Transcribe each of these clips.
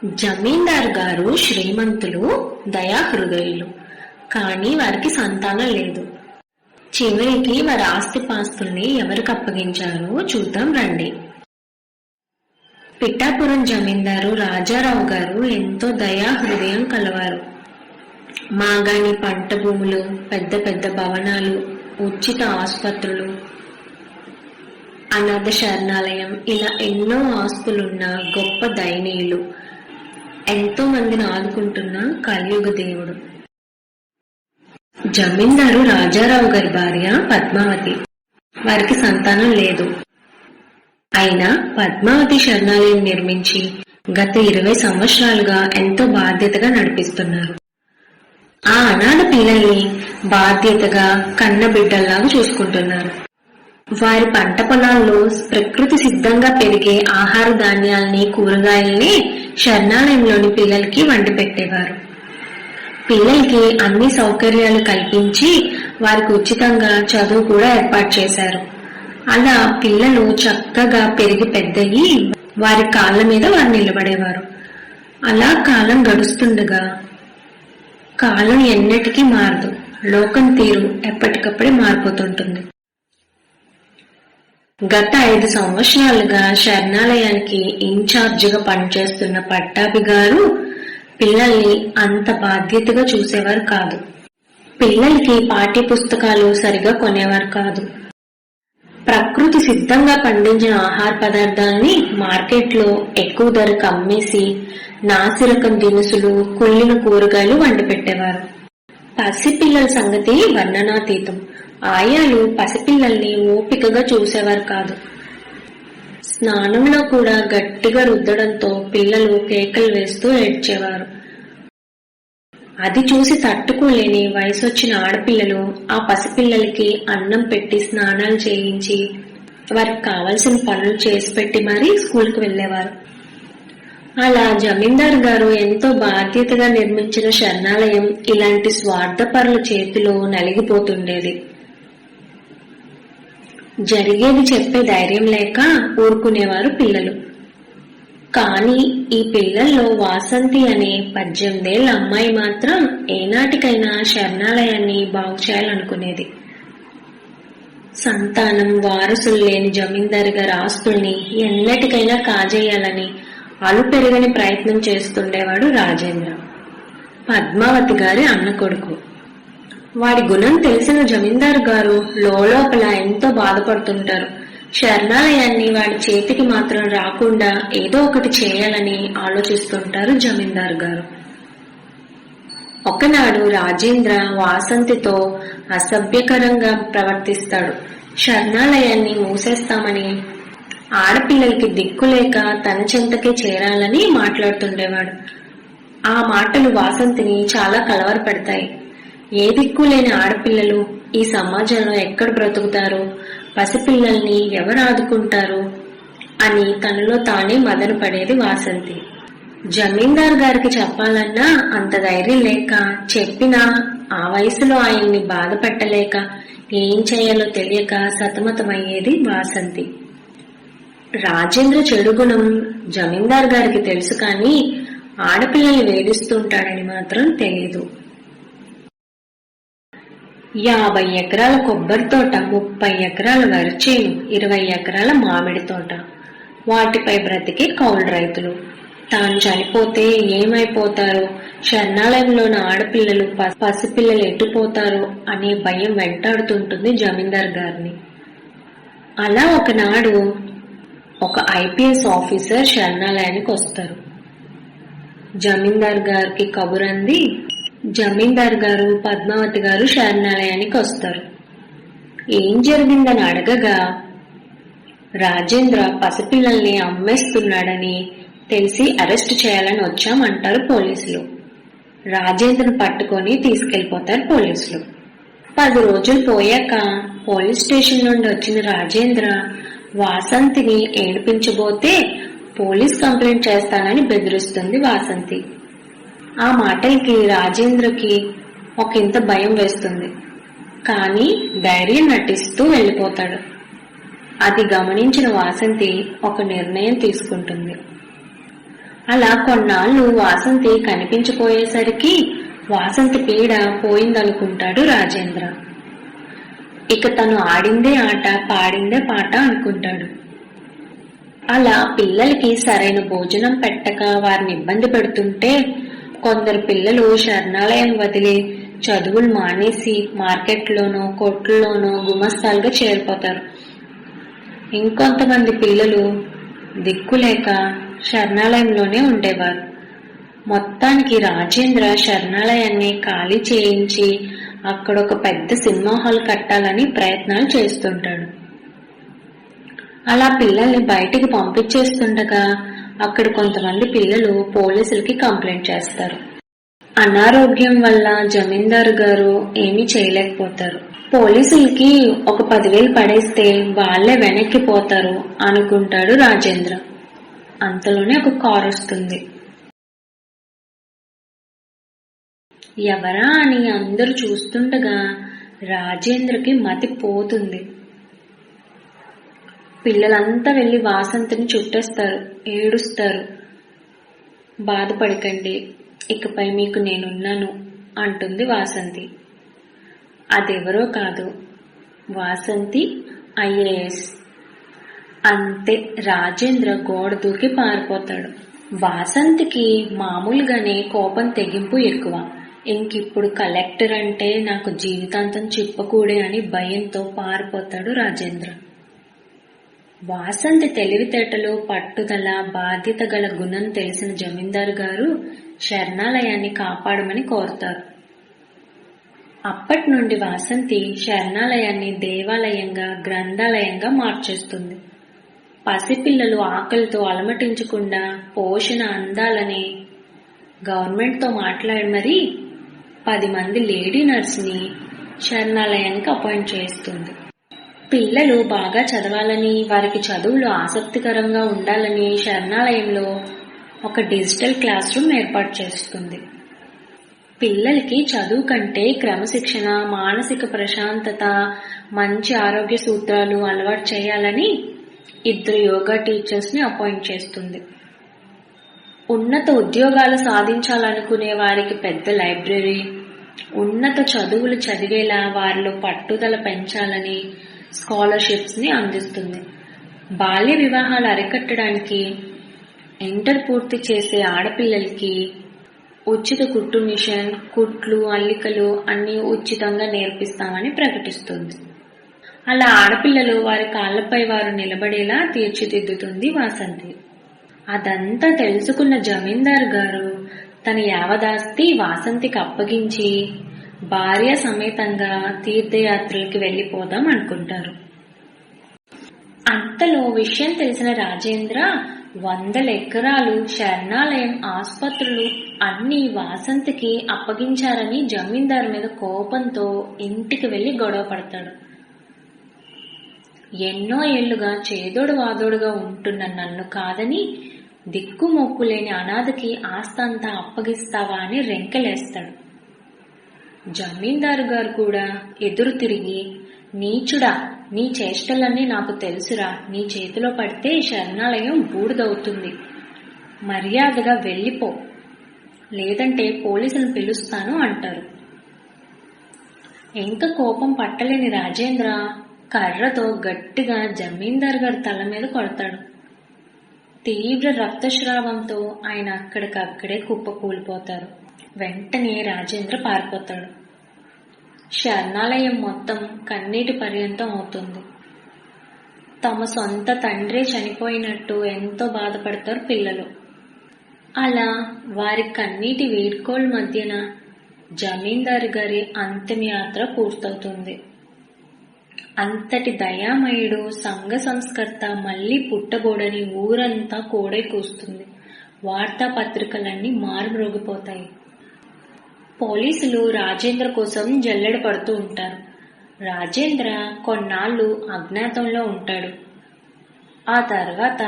జమీందార్ గారు శ్రీమంతులు, దయాహృదయులు. కానీ వారికి సంతానం లేదు. చివరికి వారి ఆస్తిపాస్తుల్ని ఎవరికి అప్పగించారో చూద్దాం రండి. పిఠాపురం జమీందారు రాజారావు గారు ఎంతో దయాహృదయం కలవారు. మాగాణి పంట భూములు, పెద్ద పెద్ద భవనాలు, ఉచిత ఆసుపత్రులు, అనాథ శరణాలయం, ఇలా ఎన్నో ఆస్తులున్న గొప్ప దయనీయులు. ఎంతో మందిని ఆదుకుంటున్న కలియుగ దేవుడు. జమీందారు రాజారావు గారి భార్య పద్మావతి. వారికి సంతానం లేదు. అయినా పద్మావతి శరణాలయం నిర్మించి గత 20 సంవత్సరాలుగా ఎంతో బాధ్యతగా నడిపిస్తున్నారు. ఆ అనాథ పిల్లల్ని బాధ్యతగా కన్న బిడ్డల్లాగా చూసుకుంటున్నారు. వారి పంట పొలాల్లో ప్రకృతి సిద్ధంగా పెరిగే ఆహార ధాన్యాల్ని, కూరగాయల్ని శరణాలయంలోని పిల్లలకి వండి పెట్టేవారు. పిల్లలకి అన్ని సౌకర్యాలు కల్పించి వారికి ఉచితంగా చదువు కూడా ఏర్పాటు చేశారు. అలా పిల్లలు చక్కగా పెరిగి పెద్దయి వారి కాళ్ళ మీద వారు నిలబడేవారు. అలా కాలం గడుస్తుండగా కాలం ఎన్నటికీ మారదు. లోకం తీరు ఎప్పటికప్పుడే మారిపోతుంటుంది. గత 5 సంవత్సరాలుగా శరణాలయానికి ఇన్ఛార్జిగా పనిచేస్తున్న పట్టాభి గారు పిల్లల్ని అంత బాధ్యతగా చూసేవారు కాదు. పిల్లలకి పాఠ్య పుస్తకాలు సరిగా కొనేవారు కాదు. ప్రకృతి సిద్ధంగా పండించిన ఆహార పదార్థాలని మార్కెట్లో ఎక్కువ ధరకు అమ్మేసి నాసిరకం దినుసులు, కుళ్ళిన కూరగాయలు వండి పెట్టేవారు. పసిపిల్లల సంగతి వర్ణనాతీతం. ఆయాలు పసిపిల్లల్ని ఓపికగా చూసేవారు కాదు. స్నానంలో కూడా గట్టిగా రుద్దడంతో పిల్లలు కేకలు వేస్తూ ఏడ్చేవారు. అది చూసి తట్టుకోలేని వయసొచ్చిన ఆడపిల్లలు ఆ పసిపిల్లలకి అన్నం పెట్టి స్నానాలు చేయించి వారికి కావలసిన పనులు చేసి పెట్టి మరీ స్కూల్కి వెళ్లేవారు. అలా జమీందార్ గారు ఎంతో బాధ్యతగా నిర్మించిన శరణాలయం ఇలాంటి స్వార్థపరుల చేతిలో నలిగిపోతుండేది. జరిగేది చెప్పే ధైర్యం లేక ఊరుకునేవారు పిల్లలు. కానీ ఈ పిల్లల్లో వాసంతి అనే 18 ఏళ్ల అమ్మాయి మాత్రం ఏనాటికైనా శరణాలయాన్ని బాగు చేయాలనుకునేది. సంతానం, వారసులు లేని జమీందారు గారి ఆస్తుల్ని ఎన్నటికైనా కాజేయాలని అలుపెరగని ప్రయత్నం చేస్తుండేవాడు రాజేంద్ర, పద్మావతి గారి అన్న కొడుకు. వాడి గుణం తెలిసిన జమీందారు గారు లోపల ఎంతో బాధపడుతుంటారు. శరణాలయాన్ని వాడి చేతికి మాత్రం రాకుండా ఏదో ఒకటి చేయాలని ఆలోచిస్తుంటారు జమీందారు గారు. ఒకనాడు రాజేంద్ర వాసంతితో అసభ్యకరంగా ప్రవర్తిస్తాడు. శరణాలయాన్ని మూసేస్తామని, ఆడపిల్లలకి దిక్కులేక తన చెంతకే చేరాలని మాట్లాడుతుండేవాడు. ఆ మాటలు వాసంతిని చాలా కలవరపెడతాయి. ఏ దిక్కు లేని ఆడపిల్లలు ఈ సమాజంలో ఎక్కడ బ్రతుకుతారు, పసిపిల్లల్ని ఎవరు ఆదుకుంటారు అని తనలో తానే మదన పడేది వాసంతి. జమీందార్ గారికి చెప్పాలన్నా అంత ధైర్యం లేక, చెప్పినా ఆ వయసులో ఆయన్ని బాధ పెట్టలేక, ఏం చేయాలో తెలియక సతమతమయ్యేది వాసంతి. రాజేంద్ర చెడు గుణం జమీందార్ గారికి తెలుసు, కానీ ఆడపిల్లల్ని వేధిస్తుంటాడని మాత్రం తెలియదు. 50 ఎకరాల కొబ్బరి తోట, 30 ఎకరాల వరిచేను, 20 ఎకరాల మామిడి తోట, వాటిపై బ్రతికే కౌలు రైతులు. తాను చనిపోతే ఏమైపోతారో, శరణాలయంలోని ఆడపిల్లలు, పసిపిల్లలు ఎట్టుపోతారో అనే భయం వెంటాడుతుంటుంది జమీందార్ గారిని. అలా ఒకనాడు ఒక IPS ఆఫీసర్ శరణాలయానికి వస్తారు. జమీందార్ గారికి కబురంది జమీందార్ గారు, పద్మావతి గారు శరణాలయానికి వస్తారు. ఏం జరిగిందని అడగగా, రాజేంద్ర పసిపిల్లల్ని అమ్మేస్తున్నాడని తెలిసి అరెస్ట్ చేయాలని వచ్చామంటారు పోలీసులు. రాజేంద్రను పట్టుకొని తీసుకెళ్లిపోతారు పోలీసులు. 10 రోజులు పోయాక పోలీస్ స్టేషన్ నుండి వచ్చిన రాజేంద్ర వాసంతిని ఏడిపించబోతే పోలీస్ కంప్లైంట్ చేస్తానని బెదిరిస్తుంది వాసంతి. ఆ మాటలకి రాజేంద్రకి ఒకంత భయం వేస్తుంది. కానీ ధైర్యం నటిస్తూ వెళ్లిపోతాడు. అది గమనించిన వాసంతి ఒక నిర్ణయం తీసుకుంటుంది. అలా కొన్నాళ్ళు వాసంతి కనిపించిపోయేసరికి వాసంతి పీడ పోయిందనుకుంటాడు రాజేంద్ర. ఇక తను ఆడిందే ఆట, పాడిందే పాట అనుకుంటాడు. అలా పిల్లలకి సరైన భోజనం పెట్టక వారిని ఇబ్బంది పెడుతుంటే కొందరు పిల్లలు శరణాలయం వదిలి చదువులు మానేసి మార్కెట్లోనో కొట్లలోనో గుమస్తాలుగా చేరిపోతారు. ఇంకొంతమంది పిల్లలు దిక్కులేక శరణాలయంలోనే ఉండేవారు. మొత్తానికి రాజేంద్ర శరణాలయాన్ని ఖాళీ చేయించి అక్కడ ఒక పెద్ద సినిమా హాల్ కట్టాలని ప్రయత్నాలు చేస్తుంటాడు. అలా పిల్లల్ని బయటికి పంపించేస్తుండగా అక్కడ కొంతమంది పిల్లలు పోలీసులకి కంప్లైంట్ చేస్తారు. అనారోగ్యం వల్ల జమీందారు గారు ఏమీ చేయలేకపోతారు. పోలీసులకి ఒక 10,000 పడేస్తే వాళ్లే వెనక్కిపోతారు అనుకుంటాడు రాజేంద్ర. అంతలోనే ఒక కారు వస్తుంది. ఎవరా అని అందరూ చూస్తుండగా రాజేంద్రకి మతి పోతుంది. పిల్లలంతా వెళ్లి వాసంతిని చుట్టేస్తారు, ఏడుస్తారు. బాధపడకండి, ఇకపై మీకు నేనున్నాను అంటుంది వాసంతి. అదెవరో కాదు, వాసంతి ఐఏఎస్. అంతే, రాజేంద్ర గోడ దూకి పారిపోతాడు. వాసంతికి మామూలుగానే కోపం తెగింపు ఎక్కువ. ఇంకిప్పుడు కలెక్టర్ అంటే నాకు జీవితాంతం చిప్పకూడే అని భయంతో పారిపోతాడు రాజేంద్ర. వాసంతి తెలివితేటలు, పట్టుదల, బాధ్యత గల గుణం తెలిసిన జమీందారు గారు శరణాలయాన్ని కాపాడమని కోరుతారు. అప్పటి నుండి వాసంతి శరణాలయాన్ని దేవాలయంగా, గ్రంథాలయంగా మార్చేస్తుంది. పసిపిల్లలు ఆకలితో అలమటించకుండా పోషణ అందాలని గవర్నమెంట్తో మాట్లాడి మరీ 10 మంది లేడీ నర్స్ని శరణాలయానికి అపాయింట్ చేస్తుంది. పిల్లలు బాగా చదవాలని, వారికి చదువులు ఆసక్తికరంగా ఉండాలని శరణాలయంలో ఒక డిజిటల్ క్లాస్ రూమ్ ఏర్పాటు చేస్తుంది. పిల్లలకి చదువు కంటే క్రమశిక్షణ, మానసిక ప్రశాంతత, మంచి ఆరోగ్య సూత్రాలు అలవాటు చేయాలని 2 యోగా టీచర్స్ ని అపాయింట్ చేస్తుంది. ఉన్నత ఉద్యోగాలు సాధించాలనుకునే వారికి పెద్ద లైబ్రరీ, ఉన్నత చదువులు చదివేలా వారిలో పట్టుదల పెంచాలని స్కాలర్షిప్స్ ని అందిస్తుంది. బాల్య వివాహాలు అరికట్టడానికి ఇంటర్ పూర్తి చేసే ఆడపిల్లలకి ఉచిత కుట్టు మిషన్, కుట్లు, అల్లికలు అన్ని ఉచితంగా నేర్పిస్తామని ప్రకటిస్తుంది. అలా ఆడపిల్లలు వారి కాళ్లపై వారు నిలబడేలా తీర్చిదిద్దుతుంది వాసంతి. అదంతా తెలుసుకున్న జమీందారు గారు తన యావదాస్తి వాసంతికి అప్పగించి భార్య సమేతంగా తీర్థయాత్రలకి వెళ్లిపోదాం అనుకుంటారు. అంతలో విషయం తెలిసిన రాజేంద్ర 100 ఎకరాలు, శరణాలయం, ఆసుపత్రులు అన్ని వాసంతికి అప్పగించారని జమీందారు మీద కోపంతో ఇంటికి వెళ్లి గొడవ పడతాడు. ఎన్నో ఏళ్లుగా చేదోడు వాదోడుగా ఉంటున్న నన్ను కాదని దిక్కు మొక్కు లేని అనాథకి ఆస్తంతా అప్పగిస్తావా అని రెంకెలేస్తాడు. జమీందారు గారు కూడా ఎదురు తిరిగి, నీచుడా, నీ చేష్టలన్నీ నాకు తెలుసురా, నీ చేతిలో పడితే శరణాలయం బూడిదవుతుంది, మర్యాదగా వెళ్ళిపో, లేదంటే పోలీసులను పిలుస్తాను అంటారు. ఇంకా కోపం పట్టలేని రాజేంద్ర కర్రతో గట్టిగా జమీందారు గారి తల మీద కొడతాడు. తీవ్ర రక్తస్రావంతో ఆయన అక్కడికక్కడే కుప్పకూలిపోతారు. వెంటనే రాజేంద్ర పారిపోతాడు. శరణాలయం మొత్తం కన్నీటి పర్యంతం అవుతుంది. తమ సొంత తండ్రి చనిపోయినట్టు ఎంతో బాధపడతారు పిల్లలు. అలా వారి కన్నీటి వీడ్కోలు మధ్యన జమీందారు గారి అంతిమయాత్ర పూర్తవుతుంది. అంతటి దయామయుడు, సంఘ సంస్కర్త మళ్లీ పుట్టబోడని ఊరంతా కోడై కూస్తుంది. వార్తాపత్రికలన్నీ మారుమ్రోగిపోతాయి. పోలీసులు రాజేంద్ర కోసం జల్లెడ పడుతూ ఉంటారు. రాజేంద్ర కొన్నాళ్లు అజ్ఞాతంలో ఉంటాడు. ఆ తర్వాత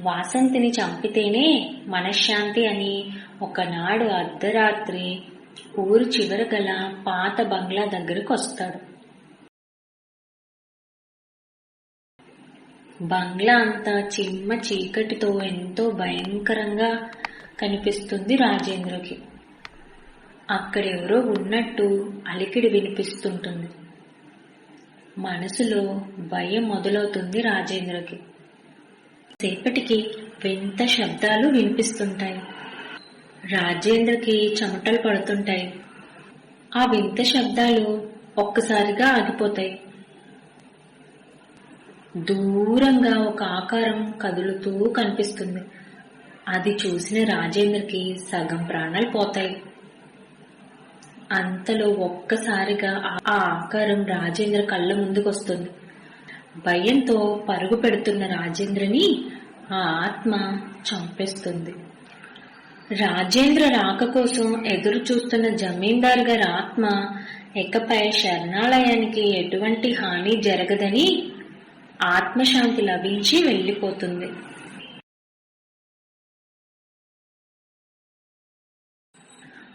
వాసంతిని చంపితేనే మనశ్శాంతి అని ఒకనాడు అర్ధరాత్రి ఊరు చివర గల పాత బంగ్లా దగ్గరకు వస్తాడు. బంగ్లా అంతా చిమ్మ చీకటితో ఎంతో భయంకరంగా కనిపిస్తుంది రాజేంద్రకి. అక్కడెవరో ఉన్నట్టు అలికిడి వినిపిస్తుంటుంది. మనసులో భయం మొదలవుతుంది రాజేంద్రకి. సేపటికి వింత శబ్దాలు వినిపిస్తుంటాయి. రాజేంద్రకి చెమటలు పడుతుంటాయి. ఆ వింత శబ్దాలు ఒక్కసారిగా ఆగిపోతాయి. దూరంగా ఒక ఆకారం కదులుతూ కనిపిస్తుంది. అది చూసిన రాజేంద్రకి సగం ప్రాణాలు పోతాయి. అంతలో ఒక్కసారిగా ఆ ఆకారం రాజేంద్ర కళ్ళ ముందుకొస్తుంది. భయంతో పరుగు పెడుతున్న రాజేంద్రని ఆ ఆత్మ చంపేస్తుంది. రాజేంద్ర రాక కోసం ఎదురు చూస్తున్న జమీందార్ గారి ఆత్మ ఇకపై శరణాలయానికి ఎటువంటి హాని జరగదని ఆత్మశాంతి లభించి వెళ్లిపోతుంది.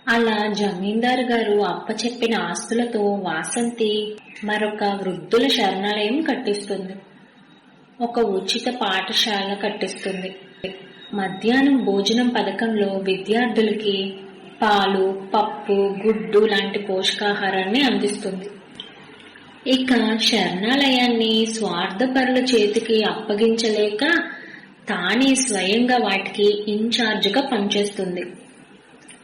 అలా జమీందారు గారు అప్పచెప్పిన ఆస్తులతో వాసంతి మరొక వృద్ధుల శరణాలయం కట్టిస్తుంది. ఒక ఉచిత పాఠశాల కట్టిస్తుంది. మధ్యాహ్నం భోజనం పథకంలో విద్యార్థులకి పాలు, పప్పు, గుడ్డు లాంటి పోషకాహారాన్ని అందిస్తుంది. ఇక శరణాలయాన్ని స్వార్థపరుల చేతికి అప్పగించలేక తానే స్వయంగా వాటికి ఇన్ఛార్జిగా పనిచేస్తుంది.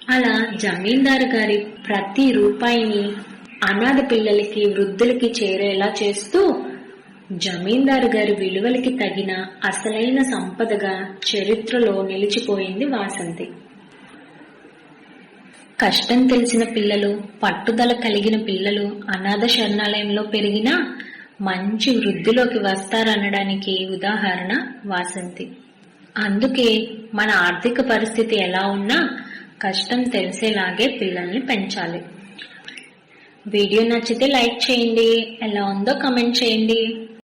అలా జమీందారు గారి ప్రతి రూపాయిని అనాథ పిల్లలకి, వృద్ధులకి చేరేలా చేస్తూ జమీందారు గారి విలువలకి తగిన అసలైన సంపదగా చరిత్రలో నిలిచిపోయింది వాసంతి. కష్టం తెలిసిన పిల్లలు, పట్టుదల కలిగిన పిల్లలు అనాథ శరణాలయంలో పెరిగినా మంచి వృద్ధిలోకి వస్తారనడానికి ఉదాహరణ వాసంతి. అందుకే మన ఆర్థిక పరిస్థితి ఎలా ఉన్నా కష్టం తెలిసేలాగే పిల్లల్ని పెంచాలి. వీడియో నచ్చితే లైక్ చేయండి, ఎలా ఉందో కామెంట్ చేయండి.